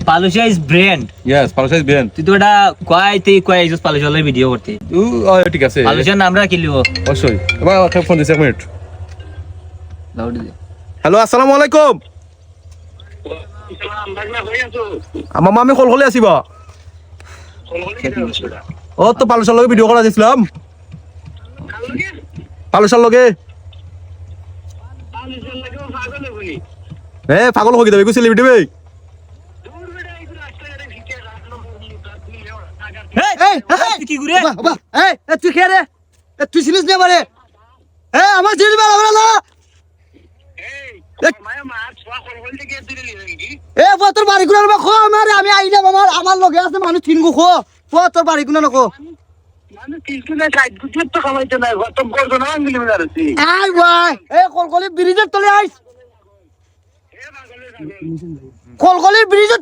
পালুশা is brand. Yes Palusha is brand. তুই তো এটা কয় ইউজ পালুশালের ভিডিও করতে। ঠিক আছে পালুশার নাম রাখি লিব অবশ্যই। এবার একটা ফোন দিছে, এক মিনিট। লাউড দে। হ্যালো, আসসালামু আলাইকুম। মামা আমি কলকলে আছি বা। ও তো পালুশার লগে ভিডিও করা দিছিলাম। পালুশার লগে পাগল হয়ে যাবে সেলিব্রিটি ভাই। কি ঘুরে তুই খেয়ে রে, তুই চিনিস না এবারে? আমার চিনি তোর বাড়ি গুলো খো আমার, আমি আইলাম আমার লগে আছে মানুষ তিনগু খো তোর বাড়ি গুলো নখো। কলকলি ব্রিজের তলে আইস, কলকলির ব্রিজের